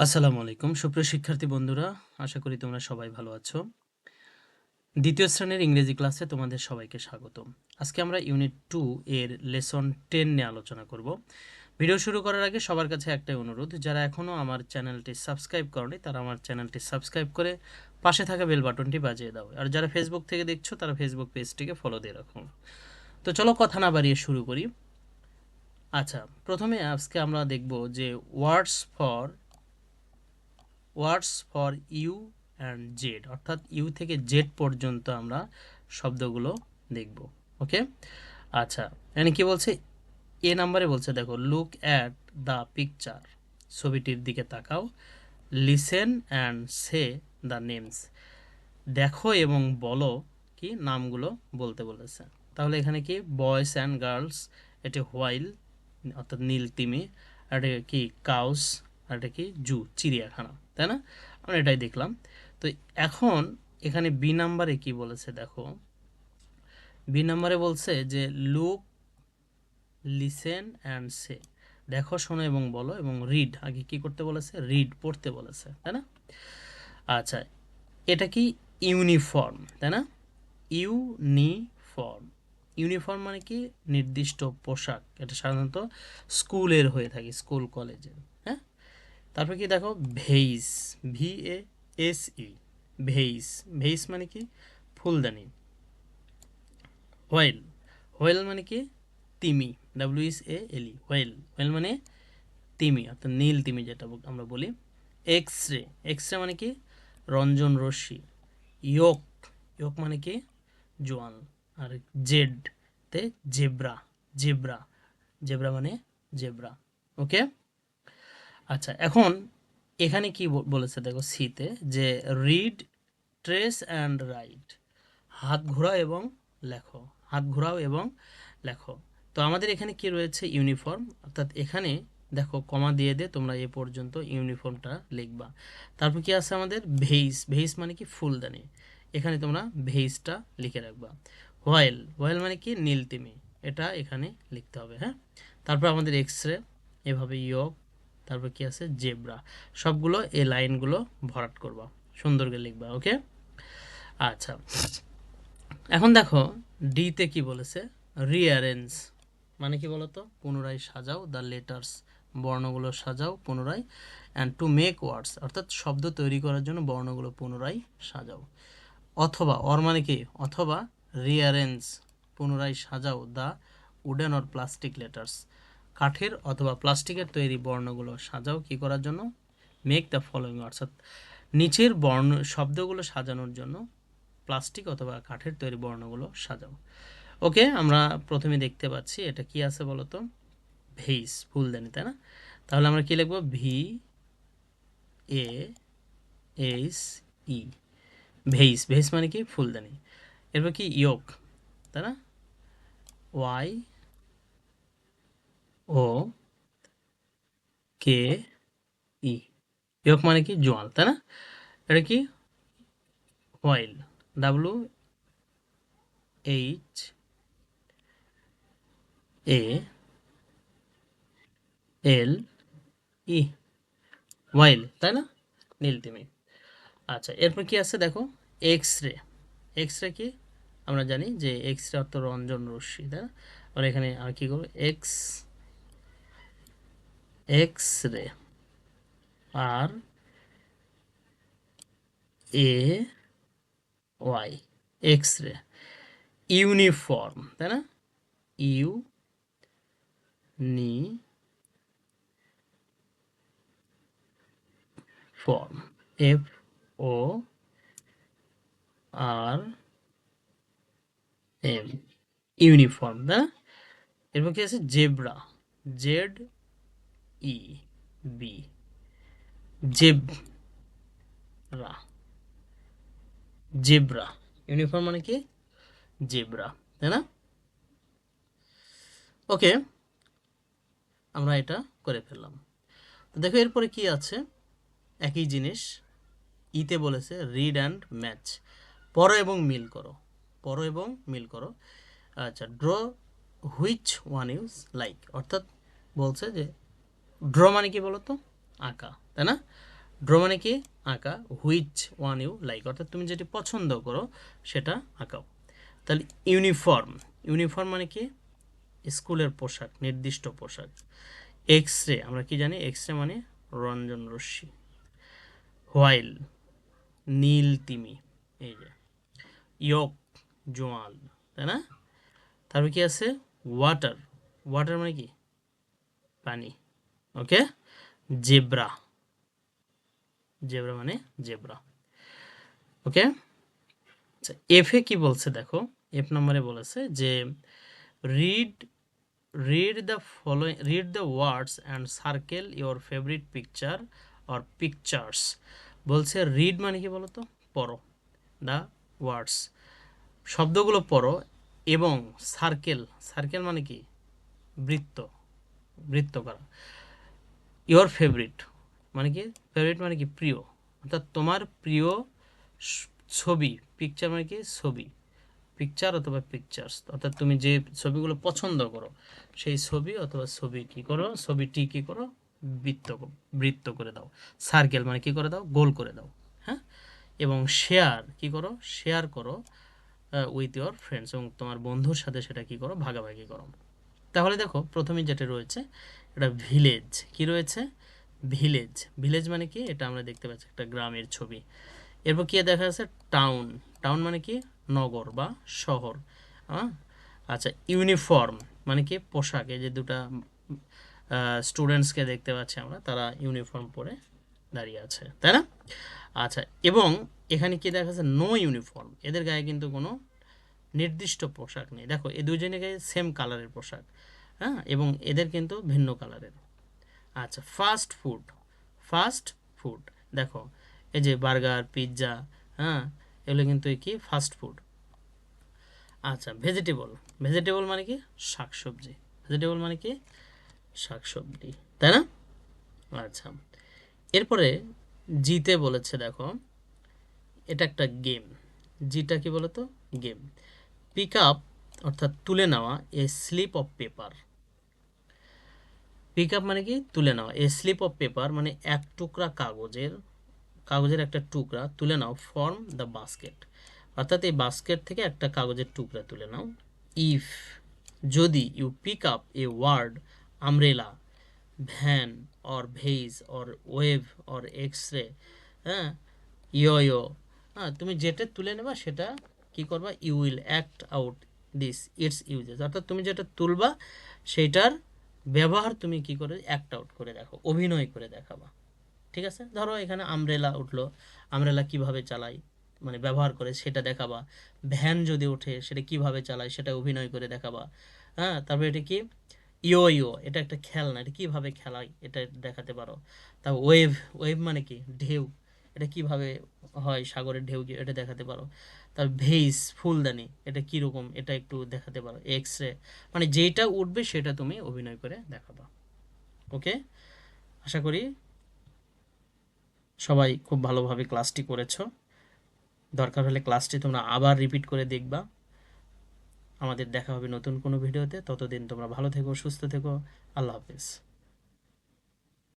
আসসালামু আলাইকুম সুপ্রিয় শিক্ষার্থী বন্ধুরা, আশা করি তোমরা সবাই ভালো আছো। দ্বিতীয় শ্রেণীর ইংরেজি ক্লাসে তোমাদের সবাইকে স্বাগতম। আজকে আমরা ইউনিট 2 এর লেসন 10 নিয়ে আলোচনা করব। ভিডিও শুরু করার আগে সবার কাছে একটাই অনুরোধ, যারা এখনও আমার চ্যানেলটি সাবস্ক্রাইব করনি তারা আমার চ্যানেলটি সাবস্ক্রাইব করে পাশে থাকা বেল বাটনটি বাজিয়ে দাও। আর যারা ফেসবুক থেকে দেখছো তারা ফেসবুক পেজটিকে ফলো দিয়ে রাখো। তো চলো কথা না বাড়িয়ে শুরু করি। আচ্ছা, প্রথমে আজকে আমরা দেখব যে words for U and Z, অর্থাৎ ইউ থেকে জেড পর্যন্ত আমরা শব্দগুলো দেখব। ওকে, আচ্ছা, এখানে কি বলছে? এ নাম্বারে বলছে, দেখো, লুক অ্যাট দ্য পিকচার, ছবিটির দিকে তাকাও। Listen and say the names, দেখো এবং বলো কি নামগুলো বলতে বলেছে। তাহলে এখানে কি বয়েস অ্যান্ড গার্লস, এটি হোয়াইল অর্থাৎ নীল তিমি, আর এটা কি কাউস, আর এটা কি জু চিড়িয়াখানা, তাই না? আমরা এটাই দেখলাম। তো এখন এখানে বি নাম্বারে কি বলেছে দেখো, বি নাম্বারে বলছে যে লুক, লিসেন অ্যান্ড সে, দেখো শোনো এবং বলো, এবং রিড, আগে কি করতে বলেছে? রিড, পড়তে বলেছে, তাই না? আচ্ছা, এটা কি ইউনিফর্ম, তাই না? ইউনিফর্ম, ইউনিফর্ম মানে কি নির্দিষ্ট পোশাক, এটা সাধারণত স্কুলের হয়ে থাকে, স্কুল কলেজের। হ্যাঁ, তারপর কি দেখো ভেইস, VASE, ভেইস, ভেইস মানে কি ফুলদানি। হোয়েল, হোয়েল মানে কি তিমি, WSALE, হোয়েল, হোয়েল মানে তিমি অর্থাৎ নীল তিমি যেটা আমরা বলি। এক্স রে, এক্স রে মানে কি রঞ্জন রশ্মি। ইয়োক, ইয়োক মানে কি জোয়ান। আর জেড তে জেব্রা, জেব্রা, জেব্রা মানে জেব্রা। ওকে, আচ্ছা, এখন এখানে কি বলেছে দেখো সিতে, যে রিড, ট্রেস অ্যান্ড রাইট, হাত ঘোরাও এবং লেখো, হাত ঘোরাও এবং লেখো। তো আমাদের এখানে কি রয়েছে? ইউনিফর্ম, অর্থাৎ এখানে দেখো কমা দিয়ে তোমরা এ পর্যন্ত ইউনিফর্মটা লিখবা। তারপর কি আছে আমাদের ভেইস, ভেইস মানে কি ফুলদানি, এখানে তোমরা ভেইসটা লিখে রাখবা। হোয়াইল, হোয়াইল মানে কি নীলতিমি, এটা এখানে লিখতে হবে। হ্যাঁ, তারপর আমাদের এক্স রে, এভাবে ইয়ক, তারপর কি আছে জেব্রা, সবগুলো এই লাইনগুলো ভরাট করবা, সুন্দর করে লিখবা। ওকে, আচ্ছা, এখন দেখো ডিতে কি বলেছে? রিঅ্যারেঞ্জ মানে কি বলতো? পুনরায় সাজাও, দ্য লেটার্স, বর্ণগুলো সাজাও পুনরায়, অ্যান্ড টু মেক ওয়ার্ডস, অর্থাৎ শব্দ তৈরি করার জন্য বর্ণগুলো পুনরায় সাজাও। অথবা, অর মানে কি অথবা, রিঅ্যারেঞ্জ পুনরায় সাজাও, the wooden or plastic letters, কাঠের অথবা প্লাস্টিকের তৈরি বর্ণগুলো সাজাও কি করার জন্য? মেক দ্য ফলোয়িং, অর্থাৎ নিচের বর্ণ শব্দগুলো সাজানোর জন্য প্লাস্টিক অথবা কাঠের তৈরি বর্ণগুলো সাজাও। ওকে, আমরা প্রথমে দেখতে পাচ্ছি এটা কি আছে বলতো? ভেইস, ফুলদানি, তাই না? তাহলে আমরা কি লিখবো? VASE, ভেইস, ভেইস মানে কি ফুলদানি। এরপর কি ইয়োক, তাই না? YOKE, ইয়োক মানে কি জোয়াল, তাই না? এটা কি হোয়াইল, WHALE, ওয়াইল, তাই না? নীলতিমি। আচ্ছা, এরপর কি আছে দেখো? এক্স রে, এক্স রে কি আমরা জানি যে এক্স রে অর্থ রঞ্জন রশ্মি, তাই না? আর এখানে আর কি করবো? এক্স রে, আর AY, এক্স রে। ইউনিফর্ম, তাই না? ইউনিফর্ম, FORM, ইউনিফর্ম, তাই না? এরপর কি আছে? Zebra, ZEB, zebra, zebra, uniform মানে কি জেব্রা, তাই না? ওকে, আমরা এটা করে ফেললাম। তো দেখো এরপরে কি আছে? একই জিনিস ইতে বলেছে রিড অ্যান্ড ম্যাচ, পড়ো এবং মিল করো, পড়ো এবং মিল করো। আচ্ছা, draw which one use like, অর্থাৎ বলছে যে ড্র মানে কি বলতো? আঁকা, তাই না? ড্র মানে কি আঁকা, হুইচ ওয়ান ইউ লাইক অর্থাৎ তুমি যেটি পছন্দ করো সেটা আঁকাও। তাহলে ইউনিফর্ম, ইউনিফর্ম মানে কি স্কুলের পোশাক, নির্দিষ্ট পোশাক। এক্স রে আমরা কি জানি, এক্স রে মানে রঞ্জন রশ্মি। হোয়াইল নীল তিমি, এই যে ইয়ক জোয়াল, তাই না? তারপর কি আছে ওয়াটার, ওয়াটার মানে কি পানি। ওকে, জেব্রা, জেব্রা মানে জেব্রা। ওকে, আচ্ছা এফ এ কি বলছে দেখো, এফ নম্বরে বলেছে যে read the following, read the words and circle your favorite picture or pictures। বলছে রিড মানে কি বলতো, পড়ো, দ্য ওয়ার্ডস শব্দগুলো পড়ো, এবং সার্কেল, সার্কেল মানে কি বৃত্ত, বৃত্ত করা। ইওর ফেভারিট মানে কি, ফেভারিট মানে কি প্রিয়, অর্থাৎ তোমার প্রিয় ছবি, পিকচার মানে কি ছবি, পিকচার অথবা পিকচার্স অর্থাৎ তুমি যে ছবিগুলো পছন্দ করো সেই ছবি অথবা ছবি কি করো, ছবিটি কি করো বৃত্ত, বৃত্ত করে দাও। সার্কেল মানে কি করে দাও, গোল করে দাও। হ্যাঁ, এবং শেয়ার কি করো, শেয়ার করো উইথ ইয়োর ফ্রেন্ডস, এবং তোমার বন্ধুর সাথে সেটা কি করো, ভাগাভাগি করো। তাহলে দেখো প্রথমে যেটা রয়েছে এটা ভিলেজ, কি রয়েছে ভিলেজ, ভিলেজ মানে কি এটা আমরা দেখতে পাচ্ছি একটা গ্রামের ছবি। এরপর কি দেখা যাচ্ছে টাউন, টাউন মানে কি নগর বা শহর। হ্যাঁ, আচ্ছা ইউনিফর্ম মানে কি পোশাক, এই যে দুটা স্টুডেন্টসকে দেখতে পাচ্ছি আমরা, তারা ইউনিফর্ম পরে দাঁড়িয়ে আছে, তাই না? আচ্ছা, এবং এখানে কি দেখা যাচ্ছে নো ইউনিফর্ম, এদের গায়ে কিন্তু কোনো নির্দিষ্ট পোশাক নেই। দেখো এই দুজনের গায়ে সেম কালারের পোশাক, হ্যাঁ, এবং এদের কিন্তু ভিন্ন কালারের। আচ্ছা ফাস্ট ফুড, ফাস্ট ফুড দেখো এই যে বার্গার পিৎজা, হ্যাঁ, এগুলো কিন্তু কি ফাস্ট ফুড। আচ্ছা ভেজিটেবল, ভেজিটেবল মানে কি শাকসবজি, ভেজিটেবল মানে কি শাকসবজি, তাই না? আচ্ছা এরপরে জিতে বলেছে দেখো এটা একটা গেম, জিটা কি বলতো গেম। পিক আপ অর্থাৎ তুলে নেওয়া a slip of paper, pick up মানে কি তুলে নেওয়া, এ স্লিপ অফ পেপার মানে এক টুকরা কাগজের, কাগজের একটা টুকরা তুলে নাও, ফর্ম দ্য বাস্কেট অর্থাৎ এই বাস্কেট থেকে একটা কাগজের টুকরা তুলে নাও। ইফ যদি, you pick up a word umbrella, van or vase or wave or X ray, হ্যাঁ, ইয়ো, হ্যাঁ, তুমি যেটা তুলে নেবা সেটা কি করবা, you will act out this its uses অর্থাৎ তুমি যেটা তুলবা সেইটার ব্যবহার তুমি কি করে অ্যাক্ট আউট করে দেখো, অভিনয় করে দেখাবা। ঠিক আছে, ধরো এখানে আমব্রেলা উঠলো, আমব্রেলা কিভাবে চালায় মানে ব্যবহার করে সেটা দেখাবা। ভ্যান যদি ওঠে সেটা কিভাবে চালায় সেটা অভিনয় করে দেখাবা। হ্যাঁ, তারপরে এটা কি ইয়ো ইয়ো, এটা একটা খেলনা, এটা কিভাবে খেলায় এটা দেখাতে পারো। তারপর ওয়েভ, ওয়েভ মানে কি ঢেউ, এটা কিভাবে হয় সাগরের ঢেউ কি এটা দেখাতে পারো। তারপর ভেইস ফুলদানি, এটা কীরকম এটা একটু দেখাতে পারো। এক্স রে মানে যেটা উঠবে সেটা তুমি অভিনয় করে দেখাবা। ওকে, আশা করি সবাই খুব ভালোভাবে ক্লাসটি করেছো। দরকার হলে ক্লাসটি তোমরা আবার রিপিট করে দেখবা। আমাদের দেখা হবে নতুন কোনো ভিডিওতে, ততদিন তোমরা ভালো থেকো, সুস্থ থেকো। আল্লাহ হাফেজ।